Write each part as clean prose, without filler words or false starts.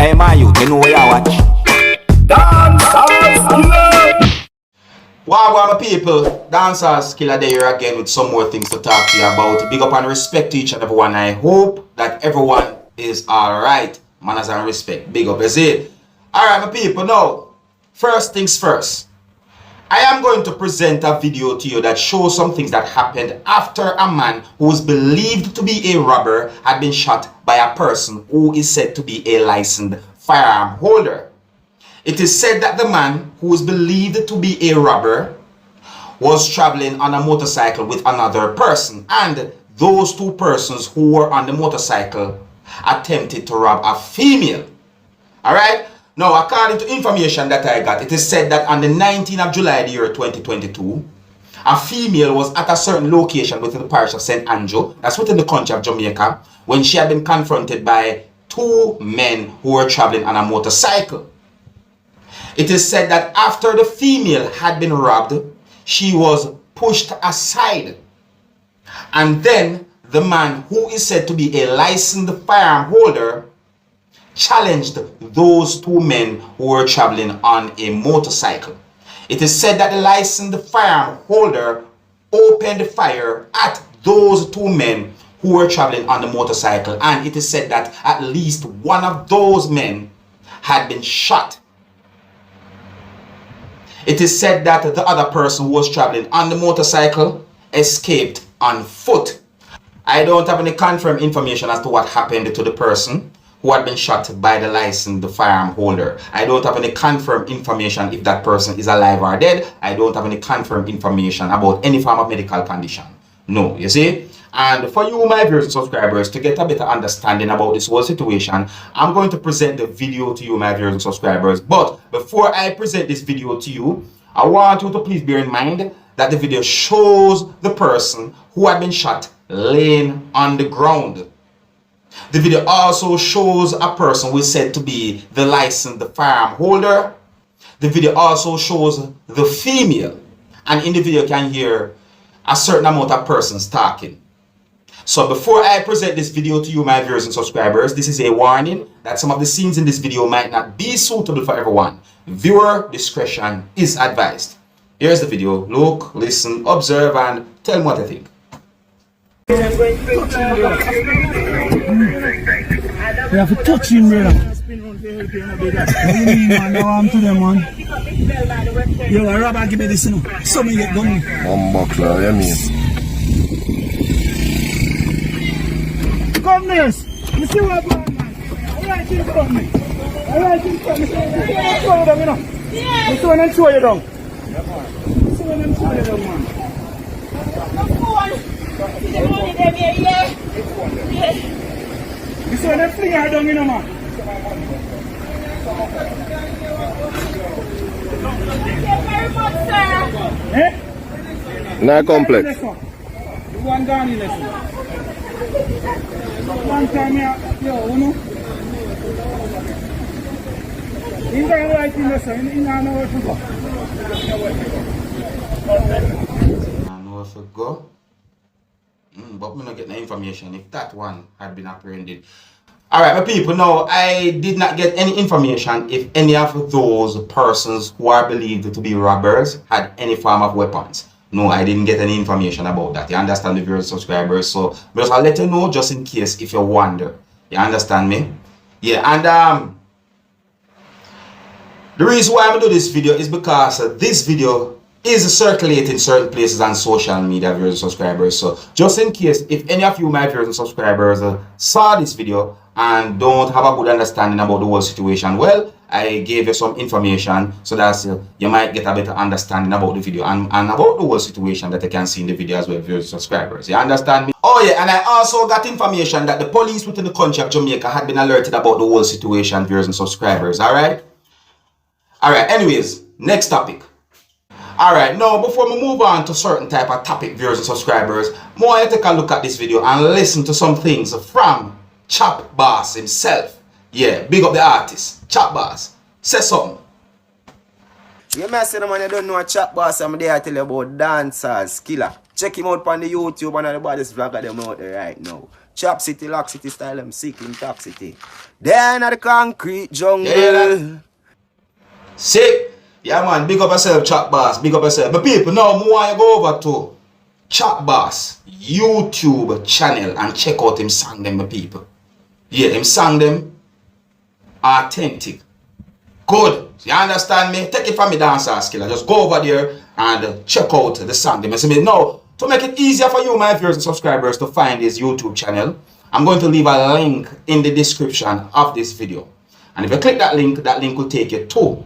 Hey man, you know where you watch. Dancehall skilla. Wow, my people, Dancehall skilla there again with some more things to talk to you about. Big up and respect to each and everyone. I hope that everyone is alright. Manners and respect. Big up, is it? Alright, my people, now, first things first. I am going to present a video to you that shows some things that happened after a man who is believed to be a robber had been shot by a person who is said to be a licensed firearm holder. It is said that the man who is believed to be a robber was traveling on a motorcycle with another person, and those two persons who were on the motorcycle attempted to rob a female. Alright? Now, according to information that I got, it is said that on the 19th of July, the year 2022, a female was at a certain location within the parish of St. Andrew, that's within the country of Jamaica, when she had been confronted by two men who were traveling on a motorcycle. It is said that after the female had been robbed, she was pushed aside. And then the man who is said to be a licensed firearm holder challenged those two men who were traveling on a motorcycle. It is said that the licensed firearm holder opened fire at those two men who were traveling on the motorcycle, and it is said that at least one of those men had been shot. It is said that the other person who was traveling on the motorcycle escaped on foot. I don't have any confirmed information as to what happened to the person who had been shot by the licensed firearm holder. I don't have any confirmed information if that person is alive or dead. I don't have any confirmed information about any form of medical condition. No, you see? And for you, my viewers and subscribers, to get a better understanding about this whole situation, I'm going to present the video to you, my viewers and subscribers. But before I present this video to you, I want you to please bear in mind that the video shows the person who had been shot laying on the ground. The video also shows a person who is said to be the licensed firearm holder. The video also shows the female. And in the video you can hear a certain amount of persons talking. So before I present this video to you, my viewers and subscribers, this is a warning that some of the scenes in this video might not be suitable for everyone. Viewer discretion is advised. Here's the video. Look, listen, observe, and tell me what you think. You have to touch him, brother. What do you mean, man? Now I'm to them, man. Yo, a robber, give me this, you know. So me get gun. One buckler, you mean? Come this. You see what man? Alright, you come me. Alright, you come me. You see what I'm showing them, you know? Yeah. You see what I'm showing you down? You see what I'm showing you down, man? You see what I'm fling her down, you know, man? Thank you very much, sir. Eh? Not complex. You want down in lesson? One time, yo, you know? You can't write in lesson, you don't know where to go. I know where to go. But we not get no information if that one had been apprehended. Alright, my people, now I did not get any information if any of those persons who are believed to be robbers had any form of weapons. No, I didn't get any information about that. You understand, the viewers and subscribers? So I'll let you know just in case if you wonder. You understand me? Yeah, and the reason why I'm doing this video is because this video is circulating certain places on social media, viewers and subscribers. So just in case if any of you, my viewers and subscribers, saw this video and don't have a good understanding about the whole situation, well, I gave you some information so that you might get a better understanding about the video and about the whole situation that you can see in the video as well, viewers and subscribers. You understand me? Oh yeah, and I also got information that the police within the country of Jamaica had been alerted about the whole situation, viewers and subscribers. Alright, anyways, next topic. Alright, now before we move on to certain type of topic, viewers and subscribers, more you take a look at this video and listen to some things from Chapboss himself. Yeah, big up the artist. Chapboss, say something. You may say the man you don't know a Chapboss, I'm there to tell you about Dancehall skilla. Check him out on the YouTube and the baddest vlogger them out there right now. Chop city, lock city style, them sick in top city. Then at the concrete jungle. Yeah. Sick. Yeah, man. Big up yourself, chapboss. Big up yourself. But people, now I want you go over to chapboss YouTube channel and check out him song them, my people. Yeah, him song them authentic. Good. You understand me? Take it from me, Dancehall Skilla. Just go over there and check out the song them. Now, to make it easier for you, my viewers and subscribers, to find his YouTube channel, I'm going to leave a link in the description of this video. And if you click that link will take you to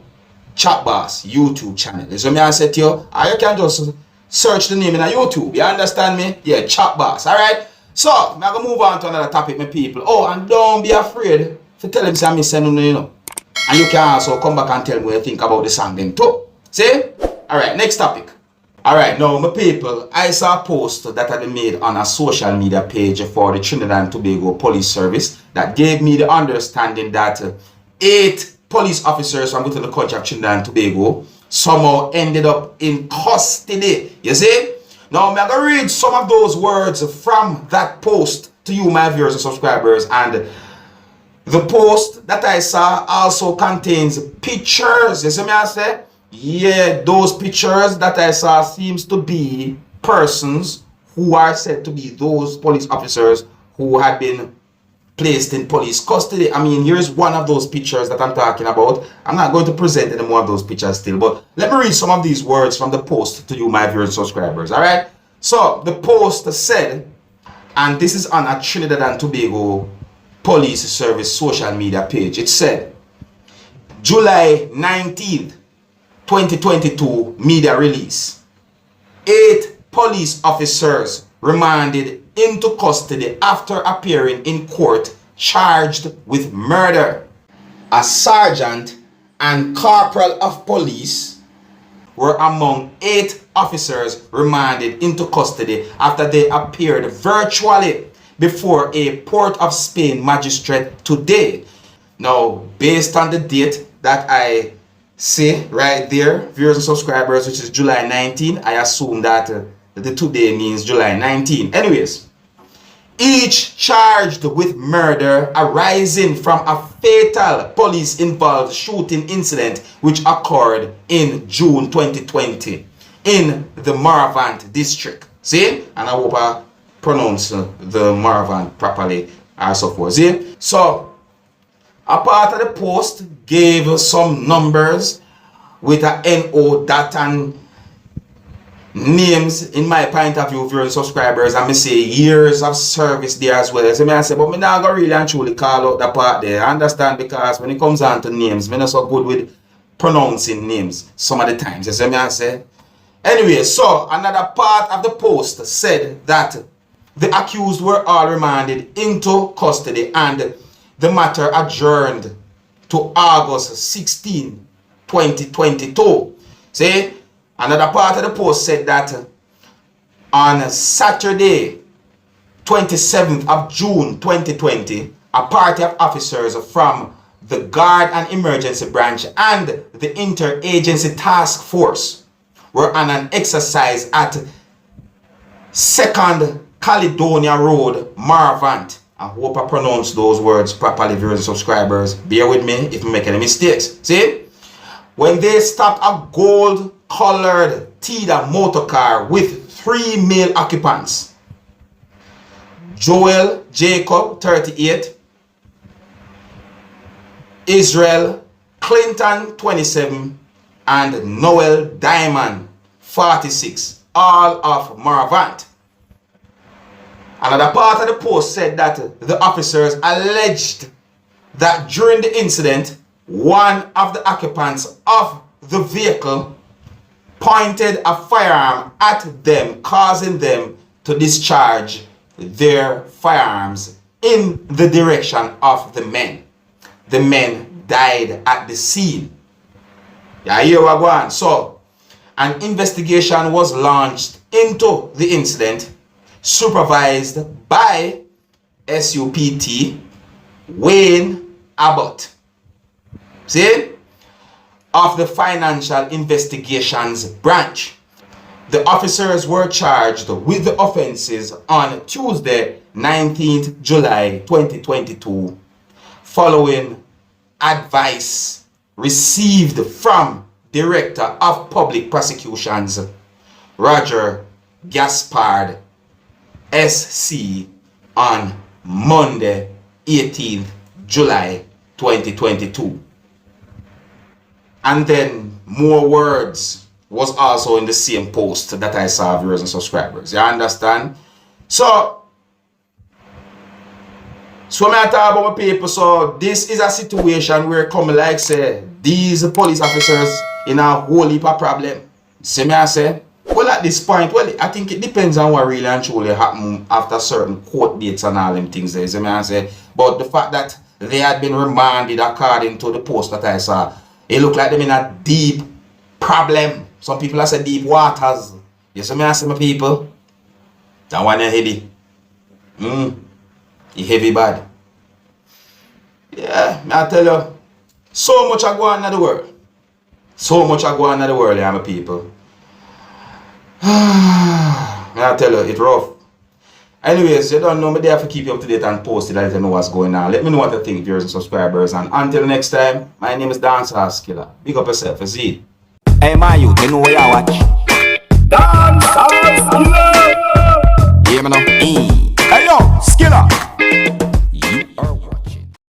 Chapboss YouTube channel. So me I said to you, or you can just search the name in a YouTube. You understand me? Yeah, Chapboss. Alright? So, I'm going to move on to another topic, my people. Oh, and don't be afraid to tell him something, you know. And you can also come back and tell me what you think about the song then too. See? Alright, next topic. Alright, now my people, I saw a post that had been made on a social media page for the Trinidad and Tobago Police Service that gave me the understanding that 8 police officers from within the country of Trinidad and Tobago somehow ended up in custody. You see? Now, I'm going to read some of those words from that post to you, my viewers and subscribers. And the post that I saw also contains pictures. You see me I say? Yeah, those pictures that I saw seems to be persons who are said to be those police officers who had been placed in police custody. I mean, here's one of those pictures that I'm talking about. I'm not going to present any more of those pictures still, but let me read some of these words from the post to you, my viewers and subscribers. All right. So the post said, and this is on a Trinidad and Tobago Police Service social media page. It said, July 19th, 2022 media release. 8 police officers remanded into custody after appearing in court charged with murder. A sergeant and corporal of police were among 8 officers remanded into custody after they appeared virtually before a Port of Spain magistrate today. Now, based on the date that I see right there, viewers and subscribers, which is July 19, I assume that the today means July 19. Anyways, each charged with murder arising from a fatal police-involved shooting incident which occurred in June 2020 in the Maravant district. See? And I hope I pronounce the Maravant properly and so forth. See? So, a part of the post gave some numbers with a NO dot and names, in my point of view, viewers and subscribers, and me say years of service there as well. So I say, but me not gonna really and truly call out that part there. I understand, because when it comes on to names, me not so good with pronouncing names some of the times. You see me I say? Anyway, so another part of the post said that the accused were all remanded into custody and the matter adjourned to August 16, 2022. See? Another part of the post said that on Saturday, 27th of June 2020, a party of officers from the Guard and Emergency Branch and the Interagency Task Force were on an exercise at 2nd Caledonia Road, Maravant. I hope I pronounce those words properly, viewers and subscribers. Bear with me if I make any mistakes. See? When they stopped a gold-colored Tida motor car with 3 male occupants. Joel Jacob, 38. Israel Clinton, 27. And Noel Diamond, 46. All of Maravant. Another part of the post said that the officers alleged that during the incident, one of the occupants of the vehicle pointed a firearm at them, causing them to discharge their firearms in the direction of the men. The men died at the scene. Yeah, here we go on. So, an investigation was launched into the incident, supervised by SUPT Wayne Abbott. See? Of the Financial Investigations Branch. The officers were charged with the offenses on Tuesday, 19th July 2022, following advice received from Director of Public Prosecutions Roger Gaspard SC on Monday, 18th July 2022. And then more words was also in the same post that I saw, viewers and subscribers. You understand? So when I talk about my people, so this is a situation where come like say these police officers in a whole heap of problem. See me I say? Well, at this point, well, I think it depends on what really and truly happen after certain court dates and all them things there. See me I say? But the fact that they had been remanded according to the post that I saw, it looked like them in a deep problem. Some people have said deep waters. You see me I say, my people? That one is heavy. He heavy bad. Yeah, I tell you, so much I go on in the world. So much I go on in the world, yeah, my people. I tell you, it's rough. Anyways, you don't know me there to keep you up to date and post it, let you know what's going on. Let me know what you think, viewers and subscribers. And until next time, my name is Dancehall skilla. Big up yourself, you see. Hey, my youth, you know what you watch?